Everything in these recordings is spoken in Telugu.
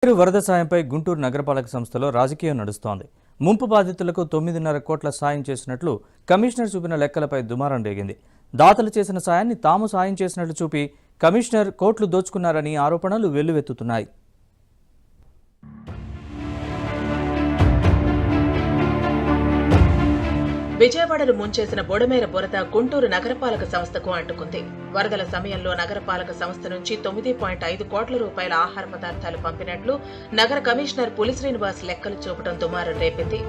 వరద సాయంపై గుంటూరు నగరపాలక సంస్థలో రాజకీయం నడుస్తోంది. ముంపు బాధితులకు 9.5 కోట్ల సాయం చేసినట్లు కమిషనర్ చూపిన లెక్కలపై దుమారం రేగింది. దాతలు చేసిన సాయాన్ని తాము సాయం చేసినట్లు చూపి కమిషనర్ కోట్లు దోచుకున్నారని ఆరోపణలు వెల్లువెత్తుతున్నాయి. విజయవాడను ముంచేసిన బొడమేర బురద గుంటూరు నగరపాలక సంస్థకు అంటుకుంది. వరదల సమయంలో నగరపాలక సంస్థ నుంచి 9.5 కోట్ల రూపాయల ఆహార పదార్థాలు పంపినట్లు నగర కమిషనర్ పులి శ్రీనివాస్ లెక్కలు చూపడం దుమారం రేపింది.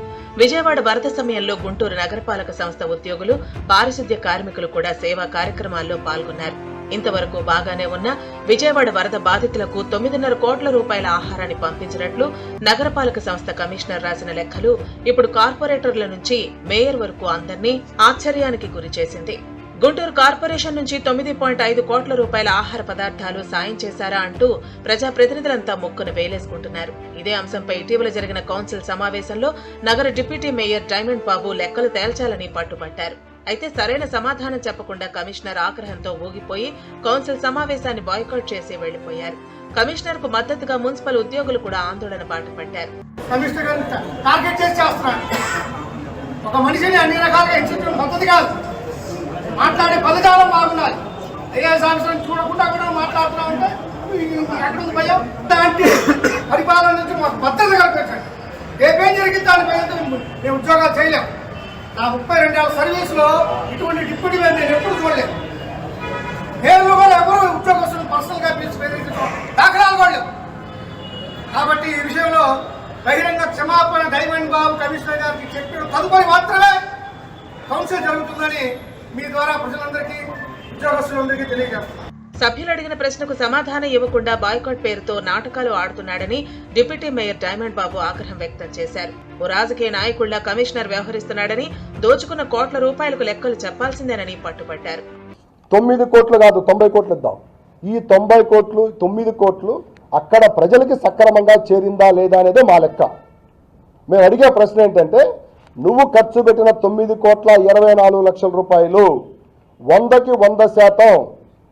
విజయవాడ వరద సమయంలో గుంటూరు నగరపాలక సంస్థ ఉద్యోగులు, పారిశుద్ధ్య కార్మికులు కూడా సేవా కార్యక్రమాల్లో పాల్గొన్నారు. ఇంతవరకు బాగానే ఉన్న విజయవాడ వరద బాధితులకు 9.5 కోట్ల రూపాయల ఆహారాన్ని పంపించినట్లు నగరపాలక సంస్థ కమిషనర్ రాసిన లెక్కలు ఇప్పుడు కార్పొరేటర్ల నుంచి మేయర్ వరకు అందరినీ ఆశ్చర్యానికి గురిచేసింది. గుంటూరు కార్పొరేషన్ నుంచి 9.5 కోట్ల రూపాయల ఆహార పదార్థాలు సాయం చేశారా అంటూ ప్రజాప్రతినిధులంతా ముక్కును వేలేసుకుంటున్నారు. ఇదే అంశంపై ఇటీవల జరిగిన కౌన్సిల్ సమావేశంలో నగర డిప్యూటీ మేయర్ డైమండ్ బాబు లెక్కలు తేల్చాలని పట్టుబట్టారు. అయితే సరైన సమాధానం చెప్పకుండా కమిషనర్ ఆగ్రహంతో ఊగిపోయి కౌన్సిల్ సమావేశాన్ని బాయ్కాట్ చేసి వెళ్లిపోయారు. కమిషనర్ కు మద్దతుగా మున్సిపల్ ఉద్యోగులు కూడా ఆందోళన బాట పట్టారు. ఒక మనిషిని అన్ని రకాలుగా హింసించడం పద్ధతి కాదు. మాట్లాడే పదజాలం బాగుండాలి. ఐఏఎస్ ఆఫీసర్ చూడకుండా కూడా మాట్లాడుతూ ఉంటే ఎక్కడుంది భయం? దాంట్లో పరిపాలన నుంచి మాకు భద్రత కల్పించండి. రేపేం జరిగింది దాని భయంతో మేము ఉద్యోగాలు చేయలేము. నా 32 ఏళ్ల సర్వీసులో ఇటువంటి డిప్యూటీ మీద నేను ఎప్పుడు చూడలేదు. నేను కూడా ఎవరు ఉద్యోగస్తులు పర్సనల్ గా పిలిచి బెదిరించడం దాఖలాలు కూడా లేవు. కాబట్టి ఈ విషయంలో బహిరంగ క్షమాపణ డైమండ్ బాబు కమిషనర్ గారికి చెప్పిన తదుపరి మాత్రమే కౌన్సిల్ జరుగుతుందని మీ ద్వారా ప్రజలందరికీ, ఉద్యోగస్తులందరికీ తెలియజేస్తున్నాను. సభ్యులు అడిగిన ప్రశ్నకు సమాధానం ఇవ్వకుండా బాయ్కాట్ పేరుతో నాటకాలు ఆడుతున్నాడని డిప్యూటీ మేయర్ డైమండ్ బాబు ఆగ్రహం వ్యక్తం చేశారు. ఓ రాజకీయ నాయకుళ్లా కమిషనర్ వ్యవహరిస్తున్నాడని, దోచుకున్న కోట్ల రూపాయలకు లెక్కలు చెప్పాల్సిందేనని పట్టుబట్టారు. 9 కోట్లు కాదు 90 కోట్లు ఇద్దాం. ఈ 90 కోట్లు 9 కోట్లు అక్కడ ప్రజలకి సక్రమంగా చేరిందా లేదా అనేదే మా లెక్క. మేము అడిగే ప్రశ్న ఏంటంటే, నువ్వు ఖర్చు పెట్టిన 9,24,00,000 రూపాయలు 100కి 100%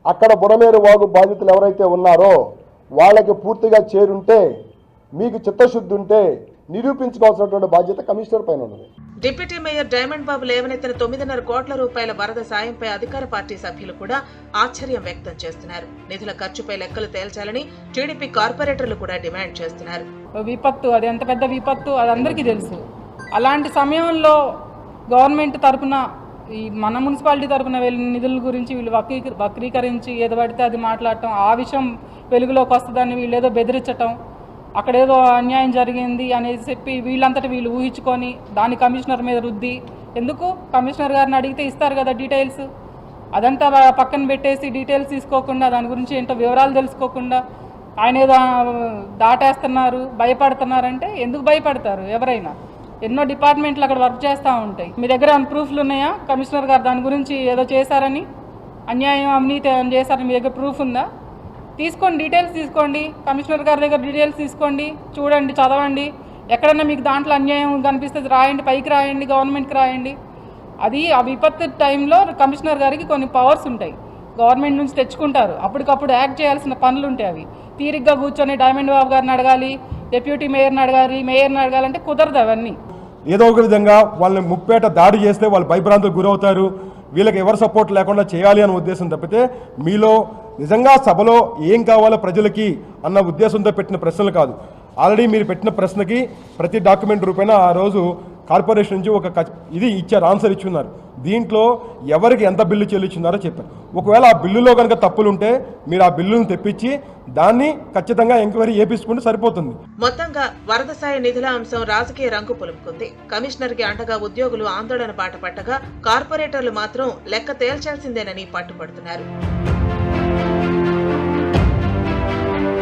అక్కడ బుడమేరు వాగు బాధితులు ఎవరైతే ఉన్నారో వాళ్ళకి పూర్తిగా చేరుంటే, మీకు చిత్తశుద్ధి ఉంటే నిరూపించుకోవాల్సినటువంటి బాధ్యత కమిషనర్ పైన ఉన్నది. డిప్యూటీ మేయర్ డైమండ్ బాబు లేవనెత్తిన 9.5 కోట్ల రూపాయల వరద సాయంపై అధికార పార్టీ సభ్యులు కూడా ఆశ్చర్యం వ్యక్తం చేస్తున్నారు. నిధుల ఖర్చుపై లెక్కలు తేల్చాలని టీడీపీ కార్పొరేటర్లు కూడా డిమాండ్ చేస్తున్నారు. విపత్తు, అది ఎంత పెద్ద విపత్తు అది అందరికీ తెలుసు. అలాంటి సమయంలో గవర్నమెంట్ తరఫున ఈ మన మున్సిపాలిటీ తరఫున వెళ్ళిన నిధుల గురించి వీళ్ళు వక్రీకరించి ఏదో పడితే అది మాట్లాడటం, ఆ విషయం వెలుగులోకి వస్తుందని వీళ్ళు ఏదో బెదిరించటం, అక్కడేదో అన్యాయం జరిగింది అనేసి చెప్పి వీళ్ళంతటి వీళ్ళు ఊహించుకొని దాని కమిషనర్ మీద రుద్ది, ఎందుకు కమిషనర్ గారిని అడిగితే ఇస్తారు కదా డీటెయిల్స్, అదంతా పక్కన పెట్టేసి డీటెయిల్స్ తీసుకోకుండా దాని గురించి ఏంటో వివరాలు తెలుసుకోకుండా ఆయన ఏదో దాటేస్తున్నారు, భయపడుతున్నారంటే ఎందుకు భయపడతారు? ఎవరైనా ఎన్నో డిపార్ట్మెంట్లు అక్కడ వర్క్ చేస్తూ ఉంటాయి. మీ దగ్గర ప్రూఫ్లు ఉన్నాయా? కమిషనర్ గారు దాని గురించి ఏదో చేశారని, అన్యాయం అవినీతి చేశారని మీ దగ్గర ప్రూఫ్ ఉందా? తీసుకోండి, డీటెయిల్స్ తీసుకోండి. కమిషనర్ గారి దగ్గర డీటెయిల్స్ తీసుకోండి, చూడండి, చదవండి. ఎక్కడన్నా మీకు దాంట్లో అన్యాయం కనిపిస్తే రాయండి, పైకి రాయండి, గవర్నమెంట్కి రాయండి. అది ఆ విపత్తు టైంలో కమిషనర్ గారికి కొన్ని పవర్స్ ఉంటాయి, గవర్నమెంట్ నుంచి తెచ్చుకుంటారు. అప్పటికప్పుడు యాక్ట్ చేయాల్సిన పనులు ఉంటాయి. అవి తీరిగ్గా కూర్చొని డైమండ్ బాబు గారిని అడగాలి, డిప్యూటీ మేయర్ని అడగాలంటే కుదరదు. అవన్నీ ఏదో ఒక విధంగా వాళ్ళని ముప్పేట దాడి చేస్తే వాళ్ళు భయభ్రాంతులకు గురవుతారు, వీళ్ళకి ఎవరు సపోర్ట్ లేకుండా చేయాలి అనే ఉద్దేశం తప్పితే మీలో నిజంగా సభలో ఏం కావాలో ప్రజలకి అన్న ఉద్దేశంతో పెట్టిన ప్రశ్నలు కాదు. ఆల్రెడీ మీరు పెట్టిన ప్రశ్నకి ప్రతి డాక్యుమెంట్ రూపేణ ఆ రోజు కార్పొరేషన్ నుంచి ఒక ఇది ఇచ్చారు, ఆన్సర్ ఇచ్చున్నారు. దీంట్లో ఎవరికి ఎంత బిల్లు చెల్లించున్నారో చెప్పారు. ఒకవేళ ఆ బిల్లులో కనుక తప్పులుంటే మీరు ఆ బిల్లును తెప్పించి దాన్ని ఖచ్చితంగా ఎంక్వైరీ చేపించుకుంటే సరిపోతుంది. మొత్తంగా వరద సాయ నిధుల అంశం రాజకీయ రంగు పులుముకుంది. కమిషనర్ కి అండగా ఉద్యోగులు ఆందోళన బాట పట్టగా కార్పొరేటర్లు మాత్రం లెక్క తేల్చాల్సిందేనని పట్టుబడుతున్నారు.